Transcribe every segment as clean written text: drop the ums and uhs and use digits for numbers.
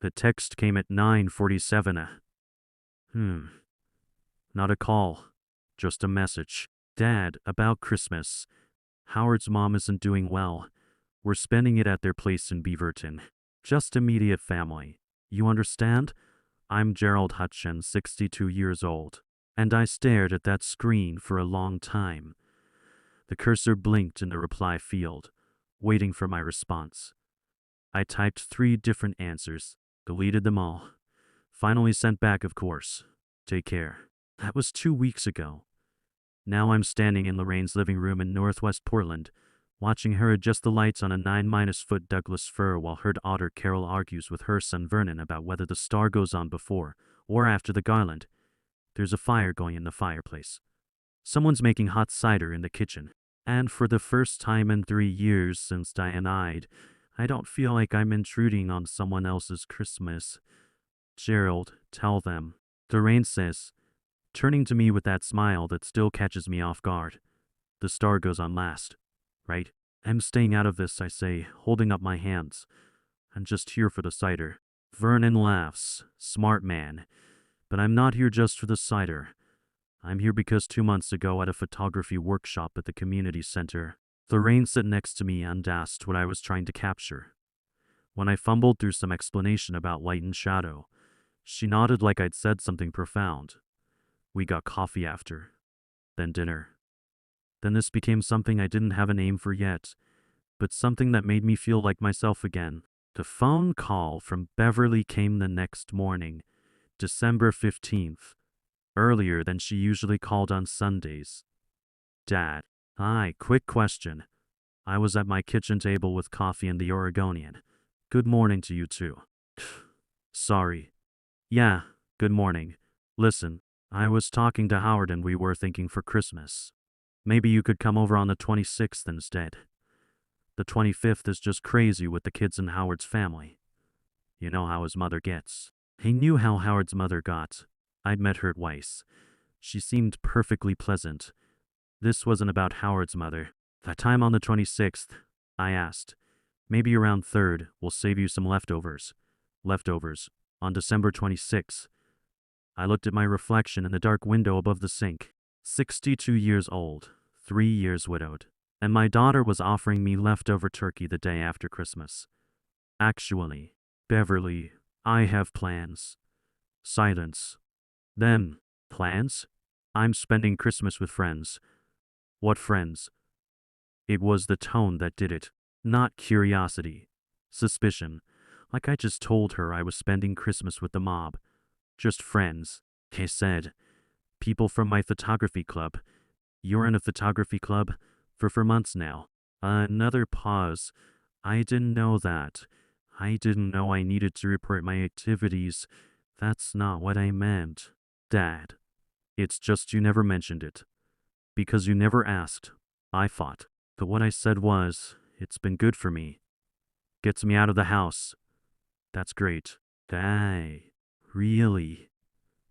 The text came at 9:47. Not a call, just a message. Dad, about Christmas. Howard's mom isn't doing well. We're spending it at their place in Beaverton. Just immediate family. You understand? I'm Gerald Hutchins, 62 years old. And I stared at that screen for a long time. The cursor blinked in the reply field, waiting for my response. I typed 3 different answers, deleted them all. Finally sent back, of course. Take care. That was 2 weeks ago. Now I'm standing in Lorraine's living room in Northwest Portland, watching her adjust the lights on a 9-foot Douglas fir while her daughter Carol argues with her son Vernon about whether the star goes on before or after the garland. There's a fire going in the fireplace. Someone's making hot cider in the kitchen. And for the first time in 3 years since Diane died, I don't feel like I'm intruding on someone else's Christmas. Gerald, tell them. Lorraine says, turning to me with that smile that still catches me off guard. The star goes on last, right? I'm staying out of this, I say, holding up my hands. I'm just here for the cider. Vernon laughs. Smart man. But I'm not here just for the cider. I'm here because 2 months ago at a photography workshop at the community center, Lorraine sat next to me and asked what I was trying to capture. When I fumbled through some explanation about light and shadow, she nodded like I'd said something profound. We got coffee after, then dinner. Then this became something I didn't have a name for yet, but something that made me feel like myself again. The phone call from Beverly came the next morning, December 15th, earlier than she usually called on Sundays. Dad. Hi, quick question. I was at my kitchen table with coffee and the Oregonian. Good morning to you too. Sorry. Yeah, good morning. Listen, I was talking to Howard and we were thinking for Christmas. Maybe you could come over on the 26th instead. The 25th is just crazy with the kids in Howard's family. You know how his mother gets. He knew how Howard's mother got. I'd met her twice. She seemed perfectly pleasant. This wasn't about Howard's mother. That time on the 26th, I asked. Maybe around 3rd, we'll save you some leftovers. Leftovers. On December 26th. I looked at my reflection in the dark window above the sink. 62 years old, 3 years widowed. And my daughter was offering me leftover turkey the day after Christmas. Actually, Beverly, I have plans. Silence. Then, plans? I'm spending Christmas with friends. What friends? It was the tone that did it, not curiosity. Suspicion. Like I just told her I was spending Christmas with the mob. Just friends. He said. People from my photography club. You're in a photography club? For months now. Another pause. I didn't know that. I didn't know I needed to report my activities. That's not what I meant. Dad. It's just you never mentioned it. Because you never asked, I thought. But what I said was, it's been good for me. Gets me out of the house. That's great. Hey, really?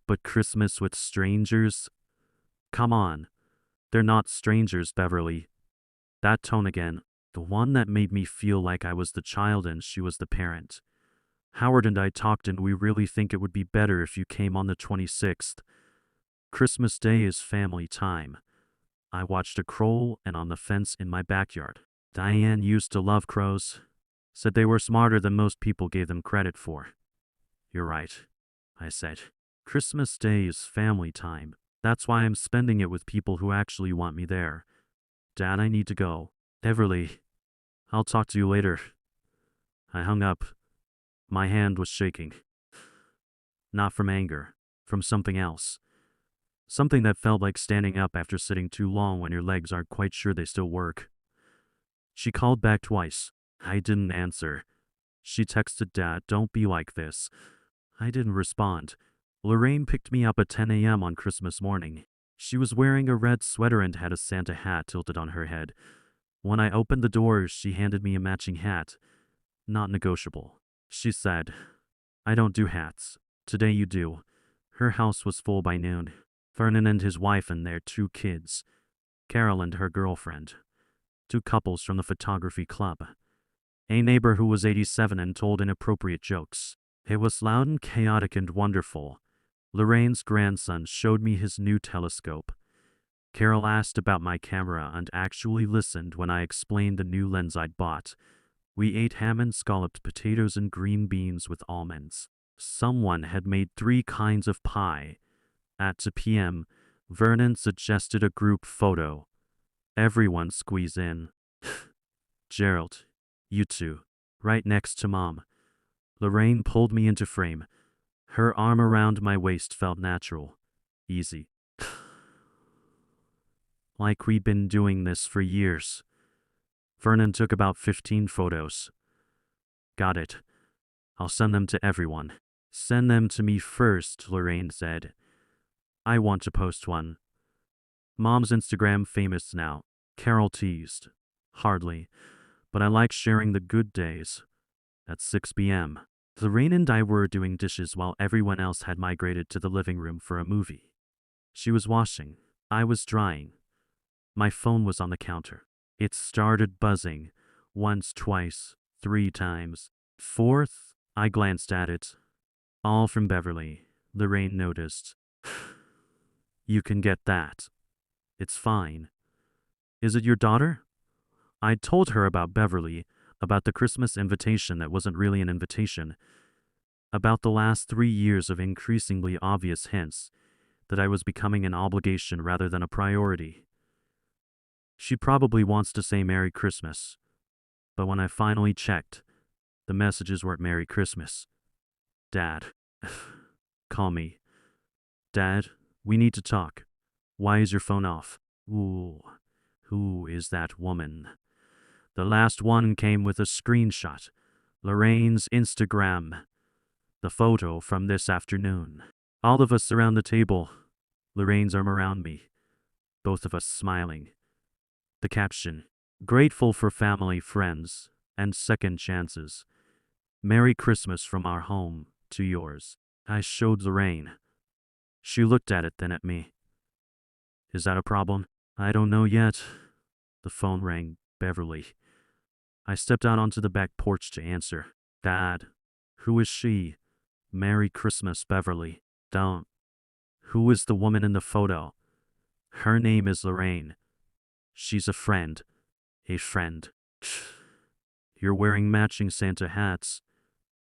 But Christmas with strangers? Come on. They're not strangers, Beverly. That tone again, the one that made me feel like I was the child and she was the parent. Howard and I talked and we really think it would be better if you came on the 26th. Christmas Day is family time. I watched a crow and on the fence in my backyard. Diane used to love crows. Said they were smarter than most people gave them credit for. You're right, I said. Christmas Day is family time. That's why I'm spending it with people who actually want me there. Dad, I need to go. Beverly, I'll talk to you later. I hung up. My hand was shaking. Not from anger, from something else. Something that felt like standing up after sitting too long when your legs aren't quite sure they still work. She called back twice. I didn't answer. She texted Dad, don't be like this. I didn't respond. Lorraine picked me up at 10 a.m. on Christmas morning. She was wearing a red sweater and had a Santa hat tilted on her head. When I opened the door, she handed me a matching hat. Not negotiable. She said, I don't do hats. Today you do. Her house was full by noon. Vernon and his wife and their 2 kids. Carol and her girlfriend. 2 couples from the photography club. A neighbor who was 87 and told inappropriate jokes. It was loud and chaotic and wonderful. Lorraine's grandson showed me his new telescope. Carol asked about my camera and actually listened when I explained the new lens I'd bought. We ate ham and scalloped potatoes and green beans with almonds. Someone had made 3 kinds of pie. At 2 p.m., Vernon suggested a group photo. Everyone squeeze in. Gerald, you two, right next to Mom. Lorraine pulled me into frame. Her arm around my waist felt natural. Easy. Like we'd been doing this for years. Vernon took about 15 photos. Got it. I'll send them to everyone. Send them to me first, Lorraine said. I want to post one. Mom's Instagram famous now. Carol teased. Hardly. But I like sharing the good days. At 6 p.m., Lorraine and I were doing dishes while everyone else had migrated to the living room for a movie. She was washing. I was drying. My phone was on the counter. It started buzzing. Once, twice, 3 times. 4th, I glanced at it. All from Beverly, Lorraine noticed. You can get that. It's fine. Is it your daughter? I'd told her about Beverly, about the Christmas invitation that wasn't really an invitation, about the last 3 years of increasingly obvious hints that I was becoming an obligation rather than a priority. She probably wants to say Merry Christmas, but when I finally checked, the messages weren't Merry Christmas. Dad. Call me. Dad, we need to talk. Why is your phone off? Ooh, who is that woman? The last one came with a screenshot. Lorraine's Instagram. The photo from this afternoon. All of us around the table. Lorraine's arm around me. Both of us smiling. The caption. Grateful for family, friends, and second chances. Merry Christmas from our home to yours. I showed Lorraine. She looked at it, then at me. Is that a problem? I don't know yet. The phone rang. Beverly. I stepped out onto the back porch to answer. Dad. Who is she? Merry Christmas, Beverly. Don't. Who is the woman in the photo? Her name is Lorraine. She's a friend. A friend. You're wearing matching Santa hats.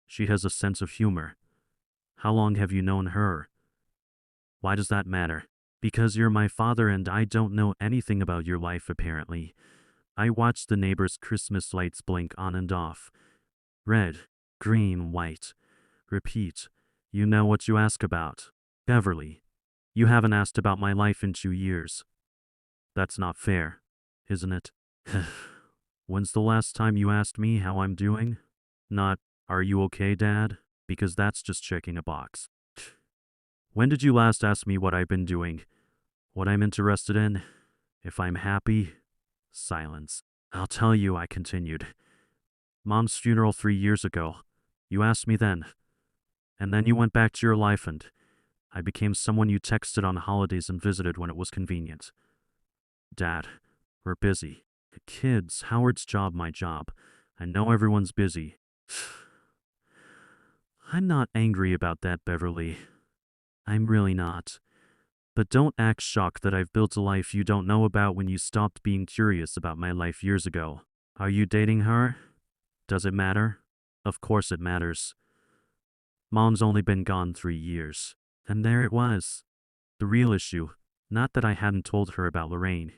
She has a sense of humor. How long have you known her? Why does that matter? Because you're my father and I don't know anything about your life apparently. I watched the neighbor's Christmas lights blink on and off. Red, green, white. Repeat. You know what you ask about. Beverly, you haven't asked about my life in 2 years. That's not fair, isn't it? When's the last time you asked me how I'm doing? Not, are you okay, Dad? Because that's just checking a box. When did you last ask me what I've been doing? What I'm interested in? If I'm happy? Silence. I'll tell you, I continued. Mom's funeral 3 years ago. You asked me then. And then you went back to your life and I became someone you texted on holidays and visited when it was convenient. Dad, we're busy. The kids, Howard's job, my job. I know everyone's busy. I'm not angry about that, Beverly. I'm really not. But don't act shocked that I've built a life you don't know about when you stopped being curious about my life years ago. Are you dating her? Does it matter? Of course it matters. Mom's only been gone 3 years. And there it was. The real issue. Not that I hadn't told her about Lorraine.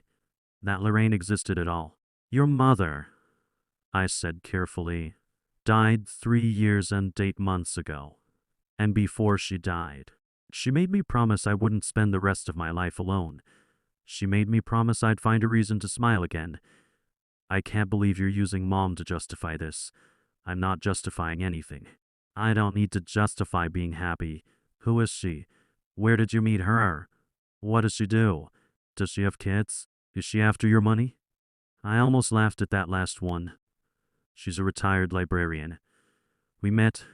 That Lorraine existed at all. Your mother, I said carefully, died 3 years and 8 months ago. And before she died, she made me promise I wouldn't spend the rest of my life alone. She made me promise I'd find a reason to smile again. I can't believe you're using Mom to justify this. I'm not justifying anything. I don't need to justify being happy. Who is she? Where did you meet her? What does she do? Does she have kids? Is she after your money? I almost laughed at that last one. She's a retired librarian. We met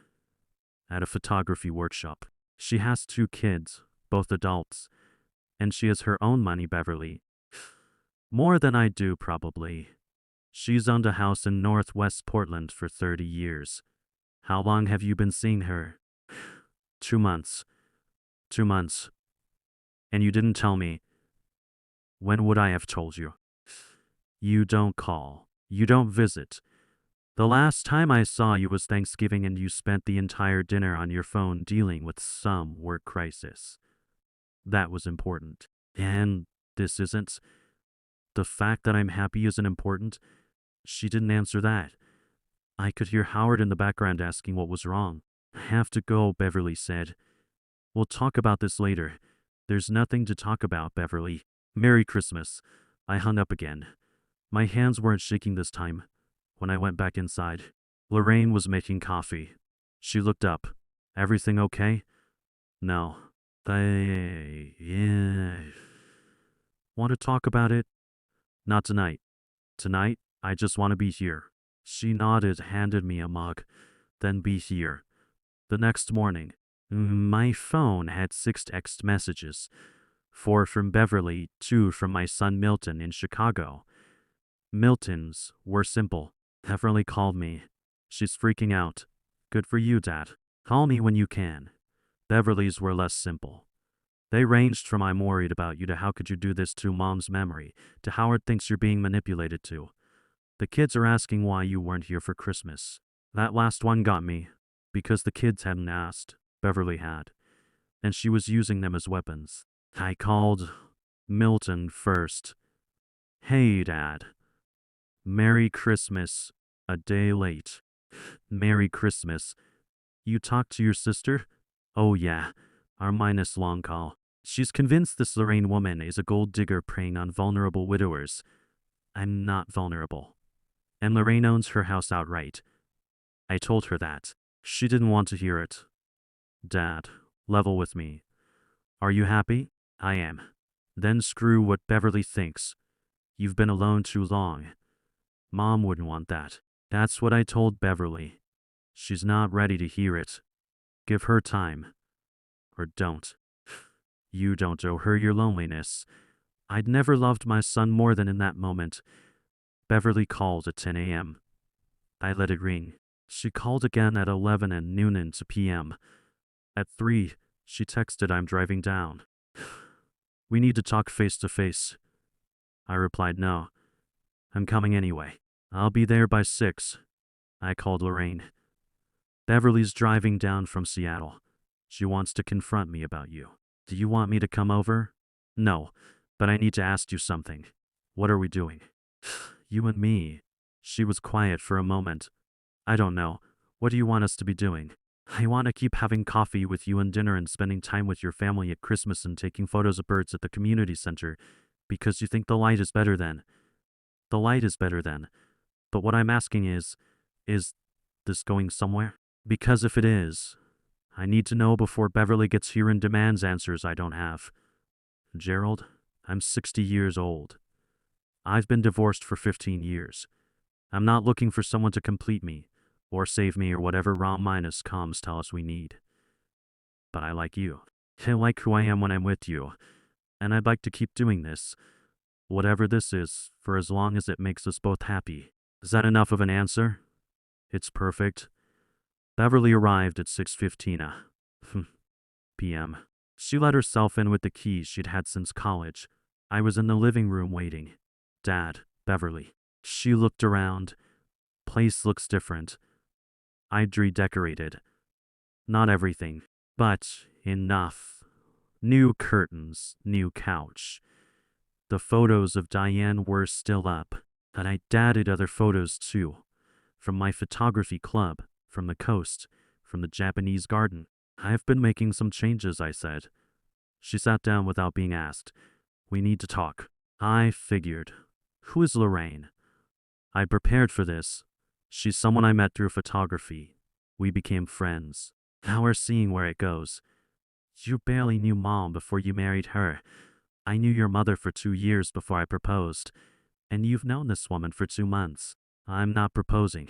at a photography workshop. She has 2 kids, both adults, and she has her own money, Beverly. More than I do, probably. She's owned a house in Northwest Portland for 30 years. How long have you been seeing her? 2 months. 2 months. And you didn't tell me. When would I have told you? You don't call. You don't visit. The last time I saw you was Thanksgiving and you spent the entire dinner on your phone dealing with some work crisis. That was important. And this isn't. The fact that I'm happy isn't important. She didn't answer that. I could hear Howard in the background asking what was wrong. I have to go, Beverly said. We'll talk about this later. There's nothing to talk about, Beverly. Merry Christmas. I hung up again. My hands weren't shaking this time. When I went back inside, Lorraine was making coffee. She looked up. Everything okay? No. Yeah. Want to talk about it? Not tonight. Tonight, I just want to be here. She nodded, handed me a mug. Then be here. The next morning, my phone had 6 text messages. 4 from Beverly, 2 from my son Milton in Chicago. Milton's were simple. Beverly called me. She's freaking out. Good for you, Dad. Call me when you can. Beverly's were less simple. They ranged from I'm worried about you to how could you do this to Mom's memory to Howard thinks you're being manipulated to. The kids are asking why you weren't here for Christmas. That last one got me, because the kids hadn't asked. Beverly had. And she was using them as weapons. I called Milton first. Hey, Dad. Merry Christmas. A day late. Merry Christmas. You talked to your sister? Oh yeah, our minus long call. She's convinced this Lorraine woman is a gold digger preying on vulnerable widowers. I'm not vulnerable. And Lorraine owns her house outright. I told her that. She didn't want to hear it. Dad, level with me. Are you happy? I am. Then screw what Beverly thinks. You've been alone too long. Mom wouldn't want that. That's what I told Beverly. She's not ready to hear it. Give her time. Or don't. You don't owe her your loneliness. I'd never loved my son more than in that moment. Beverly called at 10 a.m. I let it ring. She called again at 11 and noon into p.m. At 3, she texted, I'm driving down. We need to talk face to face. I replied, no. I'm coming anyway. I'll be there by 6. I called Lorraine. Beverly's driving down from Seattle. She wants to confront me about you. Do you want me to come over? No, but I need to ask you something. What are we doing? You and me. She was quiet for a moment. I don't know. What do you want us to be doing? I want to keep having coffee with you and dinner and spending time with your family at Christmas and taking photos of birds at the community center because you think the light is better then. The light is better then. But what I'm asking is this going somewhere? Because if it is, I need to know before Beverly gets here and demands answers I don't have. Gerald, I'm 60 years old. I've been divorced for 15 years. I'm not looking for someone to complete me, or save me, or whatever raw minus comms tell us we need. But I like you. I like who I am when I'm with you. And I'd like to keep doing this, whatever this is, for as long as it makes us both happy. Is that enough of an answer? It's perfect. Beverly arrived at 6:15 p.m. She let herself in with the keys she'd had since college. I was in the living room waiting. Dad, Beverly. She looked around. Place looks different. I'd redecorated. Not everything, but enough. New curtains, new couch. The photos of Diane were still up, and I'd added other photos too. From my photography club, from the coast, from the Japanese garden. I've been making some changes, I said. She sat down without being asked. We need to talk. I figured. Who is Lorraine? I prepared for this. She's someone I met through photography. We became friends. Now we're seeing where it goes. You barely knew Mom before you married her. I knew your mother for 2 years before I proposed. And you've known this woman for 2 months. I'm not proposing.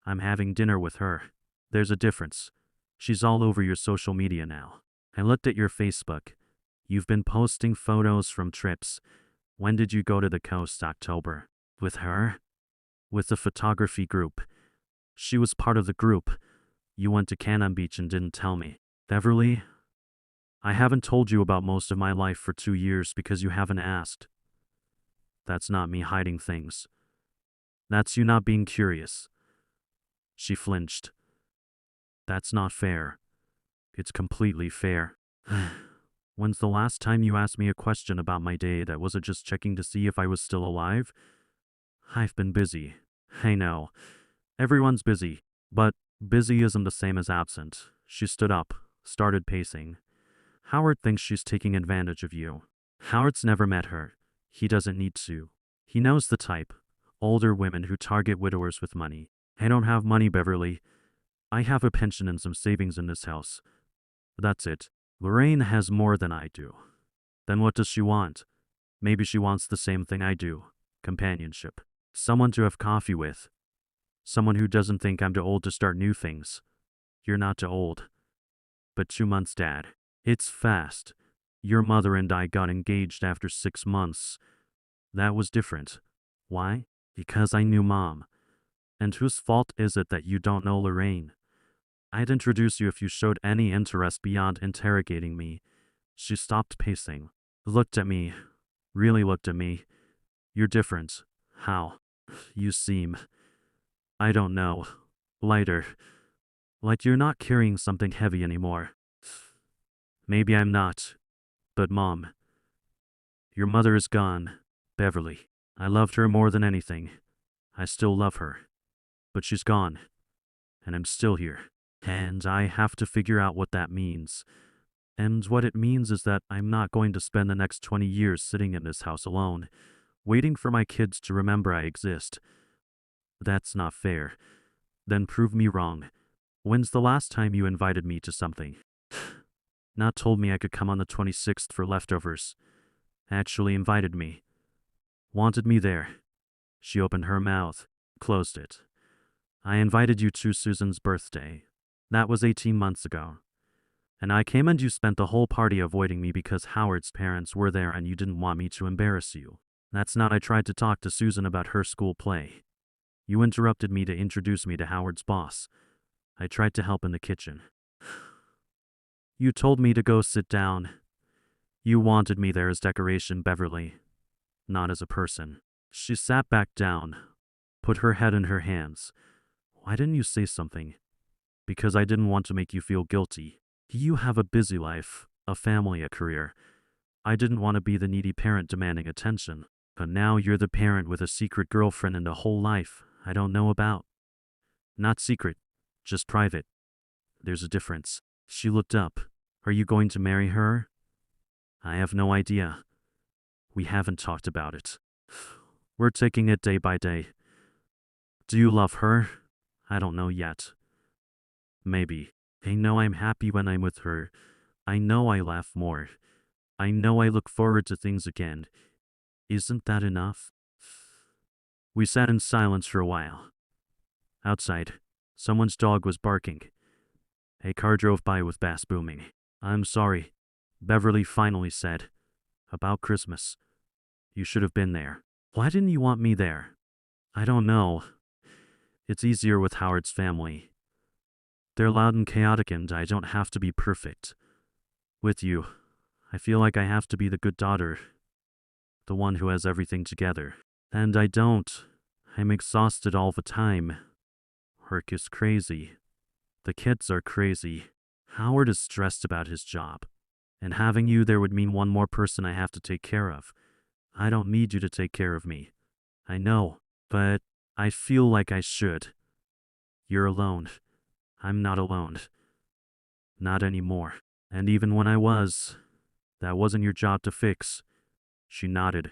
I'm having dinner with her. There's a difference. She's all over your social media now. I looked at your Facebook. You've been posting photos from trips. When did you go to the coast? October. With her? With the photography group. She was part of the group. You went to Cannon Beach and didn't tell me. Beverly, I haven't told you about most of my life for 2 years because you haven't asked. That's not me hiding things. That's you not being curious. She flinched. That's not fair. It's completely fair. When's the last time you asked me a question about my day that wasn't just checking to see if I was still alive? I've been busy. I know. Everyone's busy. But busy isn't the same as absent. She stood up, started pacing. Howard thinks she's taking advantage of you. Howard's never met her. He doesn't need to. He knows the type. Older women who target widowers with money. I don't have money, Beverly. I have a pension and some savings in this house. That's it. Lorraine has more than I do. Then what does she want? Maybe she wants the same thing I do. Companionship. Someone to have coffee with. Someone who doesn't think I'm too old to start new things. You're not too old. But 2 months, Dad. It's fast. Your mother and I got engaged after 6 months. That was different. Why? Because I knew Mom. And whose fault is it that you don't know Lorraine? I'd introduce you if you showed any interest beyond interrogating me. She stopped pacing. Looked at me. Really looked at me. You're different. How? You seem... I don't know. Lighter. Like you're not carrying something heavy anymore. Maybe I'm not. But Mom. Your mother is gone. Beverly. I loved her more than anything. I still love her. But she's gone. And I'm still here. And I have to figure out what that means. And what it means is that I'm not going to spend the next 20 years sitting in this house alone, waiting for my kids to remember I exist. That's not fair. Then prove me wrong. When's the last time you invited me to something? Not told me I could come on the 26th for leftovers. Actually invited me. Wanted me there. She opened her mouth, closed it. I invited you to Susan's birthday. That was 18 months ago. And I came and you spent the whole party avoiding me because Howard's parents were there and you didn't want me to embarrass you. That's not I tried to talk to Susan about her school play. You interrupted me to introduce me to Howard's boss. I tried to help in the kitchen. You told me to go sit down. You wanted me there as decoration, Beverly, not as a person. She sat back down, put her head in her hands. Why didn't you say something? Because I didn't want to make you feel guilty. You have a busy life, a family, a career. I didn't want to be the needy parent demanding attention. But now you're the parent with a secret girlfriend and a whole life I don't know about. Not secret, just private. There's a difference. She looked up. Are you going to marry her? I have no idea. We haven't talked about it. We're taking it day by day. Do you love her? I don't know yet. Maybe. I know I'm happy when I'm with her. I know I laugh more. I know I look forward to things again. Isn't that enough? We sat in silence for a while. Outside, someone's dog was barking. A car drove by with bass booming. I'm sorry, Beverly finally said. About Christmas. You should have been there. Why didn't you want me there? I don't know. It's easier with Howard's family. They're loud and chaotic and I don't have to be perfect. With you, I feel like I have to be the good daughter. The one who has everything together. And I don't. I'm exhausted all the time. Work is crazy. The kids are crazy. Howard is stressed about his job. And having you there would mean one more person I have to take care of. I don't need you to take care of me. I know, but I feel like I should. You're alone. I'm not alone. Not anymore. And even when I was, that wasn't your job to fix. She nodded,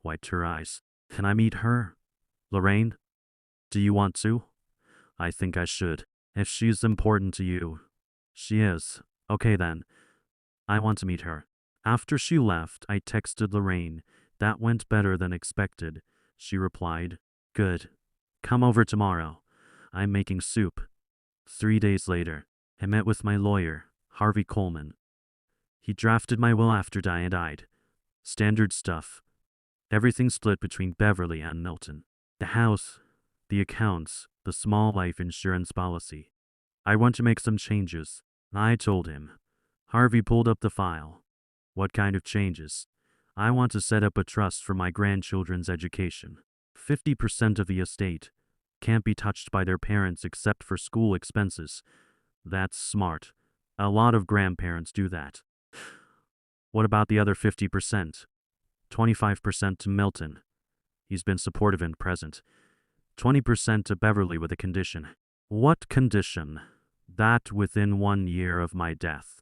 wiped her eyes. Can I meet her? Lorraine? Do you want to? I think I should. If she's important to you. She is. Okay then. I want to meet her. After she left, I texted Lorraine. That went better than expected. She replied, Good. Come over tomorrow. I'm making soup. 3 days later, I met with my lawyer, Harvey Coleman. He drafted my will after Diane died. Standard stuff. Everything split between Beverly and Milton. The house, the accounts, the small life insurance policy. I want to make some changes. I told him. Harvey pulled up the file. What kind of changes? I want to set up a trust for my grandchildren's education. 50% of the estate can't be touched by their parents except for school expenses. That's smart. A lot of grandparents do that. What about the other 50%? 25% to Milton. He's been supportive and present. 20% to Beverly with a condition. What condition? That within 1 year of my death,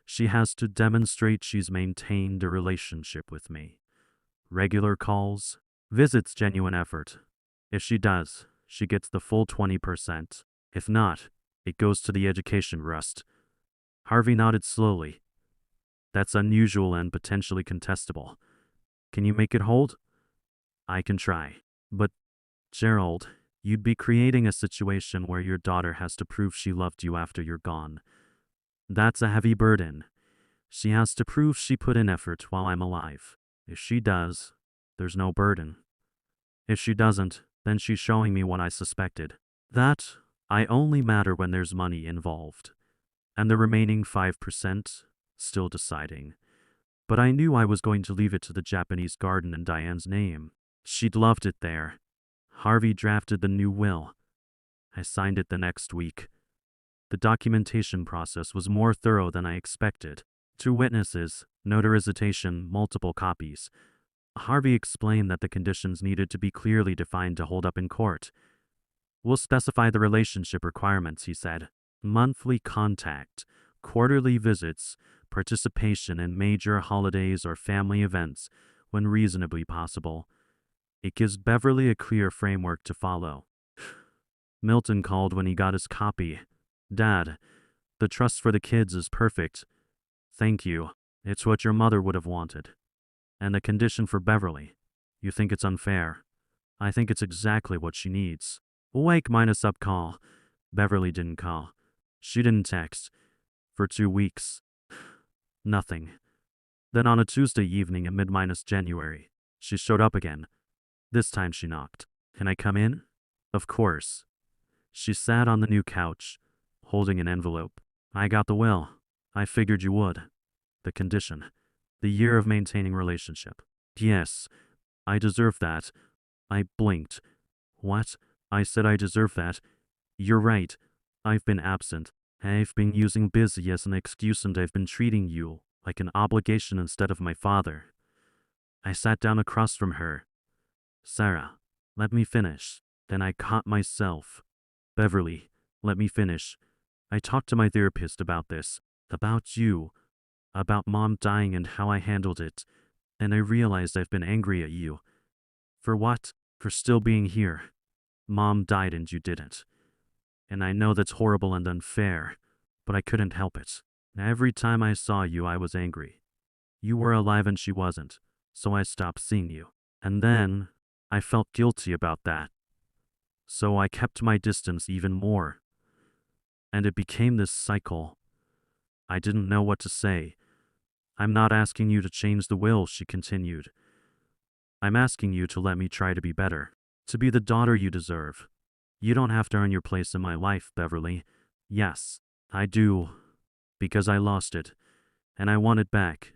she has to demonstrate she's maintained a relationship with me. Regular calls, visits, genuine effort. If she does, she gets the full 20%. If not, it goes to the education trust. Harvey nodded slowly. That's unusual and potentially contestable. Can you make it hold? I can try. But, Gerald, you'd be creating a situation where your daughter has to prove she loved you after you're gone. That's a heavy burden. She has to prove she put in effort while I'm alive. If she does, there's no burden. If she doesn't, then she's showing me what I suspected. That I only matter when there's money involved. And the remaining 5%, still deciding. But I knew I was going to leave it to the Japanese garden in Diane's name. She'd loved it there. Harvey drafted the new will. I signed it the next week. The documentation process was more thorough than I expected. 2 witnesses, notarization, multiple copies. Harvey explained that the conditions needed to be clearly defined to hold up in court. We'll specify the relationship requirements, he said. Monthly contact, quarterly visits, participation in major holidays or family events when reasonably possible. It gives Beverly a clear framework to follow. Milton called when he got his copy. Dad, the trust for the kids is perfect. Thank you. It's what your mother would have wanted. And the condition for Beverly. You think it's unfair. I think it's exactly what she needs. Wake minus up call. Beverly didn't call. She didn't text. For 2 weeks. Nothing. Then on a Tuesday evening in mid-January, she showed up again. This time she knocked. Can I come in? Of course. She sat on the new couch, holding an envelope. I got the will. I figured you would. The condition. The year of maintaining relationship. Yes, I deserve that. I blinked. What? I said I deserve that. You're right. I've been absent. I've been using busy as an excuse and I've been treating you like an obligation instead of my father. I sat down across from her. Sarah, let me finish. Then I caught myself. Beverly, let me finish. I talked to my therapist about this, about you, about Mom dying and how I handled it, and I realized I've been angry at you. For what? For still being here. Mom died and you didn't. And I know that's horrible and unfair, but I couldn't help it. Every time I saw you, I was angry. You were alive and she wasn't, so I stopped seeing you. And then, I felt guilty about that. So I kept my distance even more. And it became this cycle. I didn't know what to say. I'm not asking you to change the will, she continued. I'm asking you to let me try to be better. To be the daughter you deserve. You don't have to earn your place in my life, Beverly. Yes, I do. Because I lost it. And I want it back.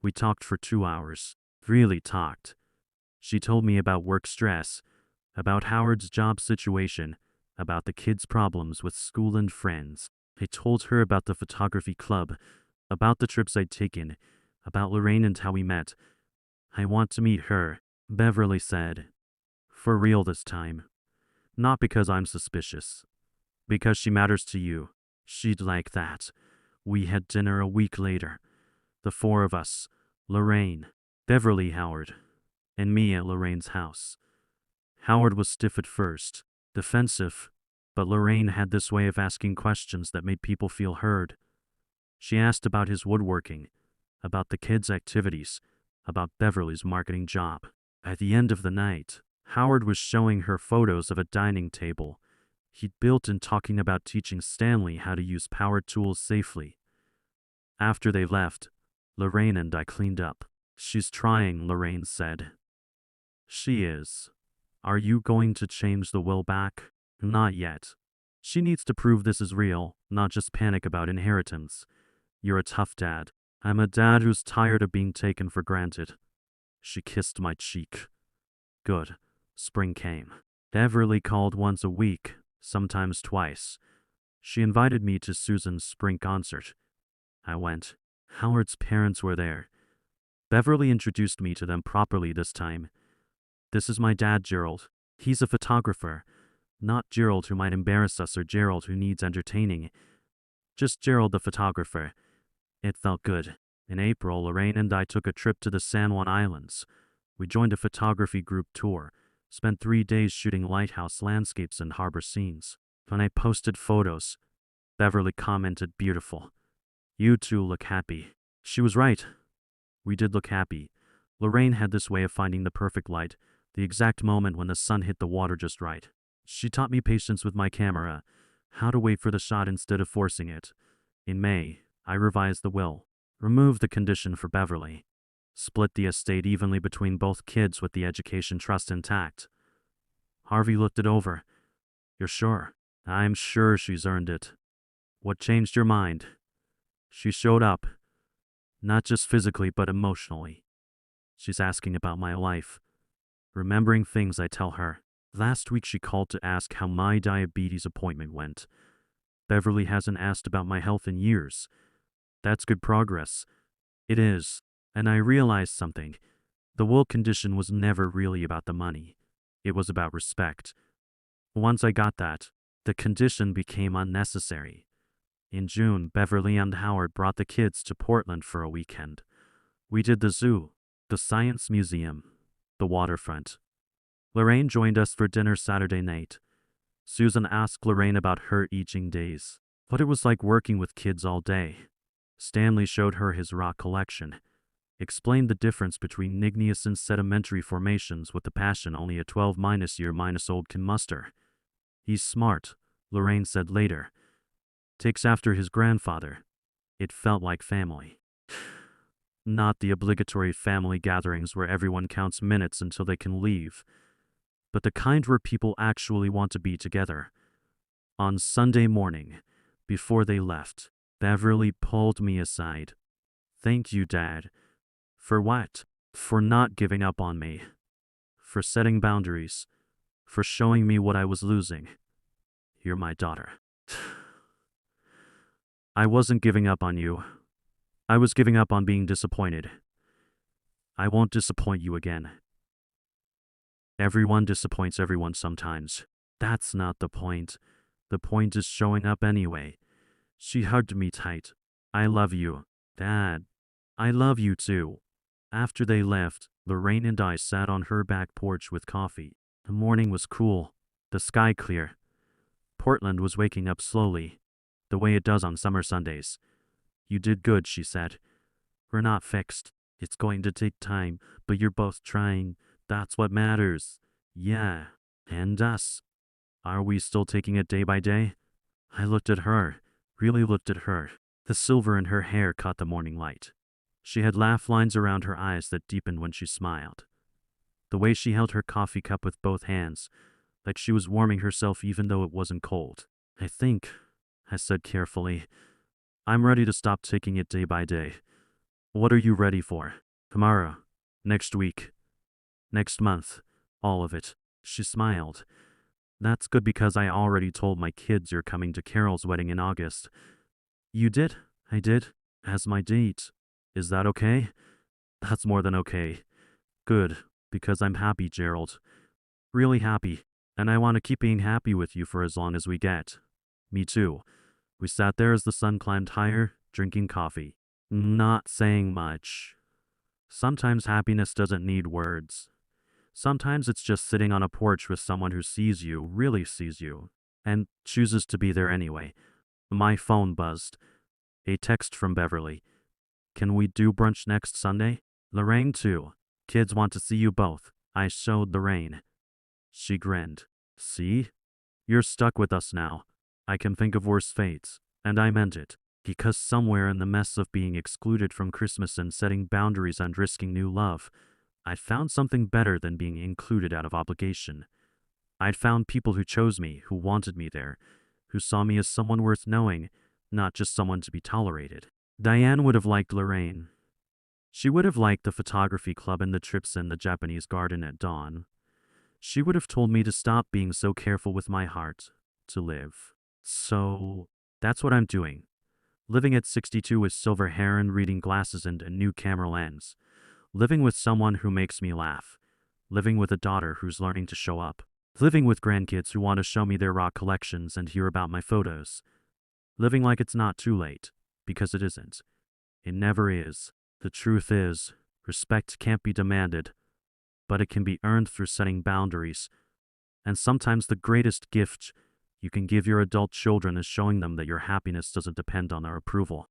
We talked for 2 hours. Really talked. She told me about work stress, about Howard's job situation, about the kids' problems with school and friends. I told her about the photography club, about the trips I'd taken, about Lorraine and how we met. I want to meet her, Beverly said. For real this time. Not because I'm suspicious. Because she matters to you. She'd like that. We had dinner a week later. The 4 of us. Lorraine, Beverly, Howard, and me at Lorraine's house. Howard was stiff at first, defensive, but Lorraine had this way of asking questions that made people feel heard. She asked about his woodworking, about the kids' activities, about Beverly's marketing job. At the end of the night, Howard was showing her photos of a dining table he'd built and talking about teaching Stanley how to use power tools safely. After they left, Lorraine and I cleaned up. She's trying, Lorraine said. She is. Are you going to change the will back? Not yet. She needs to prove this is real, not just panic about inheritance. You're a tough dad. I'm a dad who's tired of being taken for granted. She kissed my cheek. Good. Spring came. Beverly called once a week, sometimes twice. She invited me to Susan's spring concert. I went. Howard's parents were there. Beverly introduced me to them properly this time. This is my dad, Gerald. He's a photographer. Not Gerald who might embarrass us or Gerald who needs entertaining. Just Gerald the photographer. It felt good. In April, Lorraine and I took a trip to the San Juan Islands. We joined a photography group tour, spent 3 days shooting lighthouse landscapes and harbor scenes. When I posted photos, Beverly commented, "Beautiful. You two look happy." She was right. We did look happy. Lorraine had this way of finding the perfect light, the exact moment when the sun hit the water just right. She taught me patience with my camera, how to wait for the shot instead of forcing it. In May, I revised the will, removed the condition for Beverly, split the estate evenly between both kids with the education trust intact. Harvey looked it over. "You're sure?" "I'm sure she's earned it." "What changed your mind?" "She showed up. Not just physically, but emotionally. She's asking about my life, remembering things I tell her. Last week she called to ask how my diabetes appointment went. Beverly hasn't asked about my health in years. That's good progress. It is. And I realized something. The will condition was never really about the money. It was about respect. Once I got that, the condition became unnecessary. In June, Beverly and Howard brought the kids to Portland for a weekend. We did the zoo, the science museum, the waterfront. Lorraine joined us for dinner Saturday night. Susan asked Lorraine about her teaching days, what it was like working with kids all day. Stanley showed her his rock collection, explained the difference between igneous and sedimentary formations with the passion only a 12-year-old can muster. "He's smart," Lorraine said later. "Takes after his grandfather." It felt like family. Not the obligatory family gatherings where everyone counts minutes until they can leave, but the kind where people actually want to be together. On Sunday morning, before they left, Beverly pulled me aside. "Thank you, Dad." "For what?" "For not giving up on me. For setting boundaries. For showing me what I was losing. You're my daughter." "I wasn't giving up on you. I was giving up on being disappointed. I won't disappoint you again." Everyone disappoints everyone sometimes. That's not the point. The point is showing up anyway. She hugged me tight. "I love you, Dad." "I love you too." After they left, Lorraine and I sat on her back porch with coffee. The morning was cool, the sky clear. Portland was waking up slowly, the way it does on summer Sundays. "You did good," she said. "We're not fixed. It's going to take time, but you're both trying. That's what matters." "Yeah, and us. Are we still taking it day by day?" I looked at her, really looked at her. The silver in her hair caught the morning light. She had laugh lines around her eyes that deepened when she smiled. The way she held her coffee cup with both hands, like she was warming herself even though it wasn't cold. "I think," I said carefully, "I'm ready to stop taking it day by day." "What are you ready for?" "Tomorrow. Next week. Next month. All of it." She smiled. "That's good because I already told my kids you're coming to Carol's wedding in August." "You did?" "I did. As my date. Is that okay?" "That's more than okay." "Good, because I'm happy, Gerald. Really happy. And I want to keep being happy with you for as long as we get." "Me too." We sat there as the sun climbed higher, drinking coffee. Not saying much. Sometimes happiness doesn't need words. Sometimes it's just sitting on a porch with someone who sees you, really sees you, and chooses to be there anyway. My phone buzzed. A text from Beverly. "Can we do brunch next Sunday?" "Lorraine too. Kids want to see you both." I showed Lorraine. She grinned. "See? You're stuck with us now. I can think of worse fates." And I meant it. Because somewhere in the mess of being excluded from Christmas and setting boundaries and risking new love, I'd found something better than being included out of obligation. I'd found people who chose me, who wanted me there, who saw me as someone worth knowing, not just someone to be tolerated. Diane would have liked Lorraine. She would have liked the photography club and the trips in the Japanese garden at dawn. She would have told me to stop being so careful with my heart, to live. So, that's what I'm doing. Living at 62 with silver hair and reading glasses and a new camera lens. Living with someone who makes me laugh. Living with a daughter who's learning to show up. Living with grandkids who want to show me their rock collections and hear about my photos. Living like it's not too late, because it isn't. It never is. The truth is, respect can't be demanded, but it can be earned through setting boundaries. And sometimes the greatest gift you can give your adult children is showing them that your happiness doesn't depend on their approval.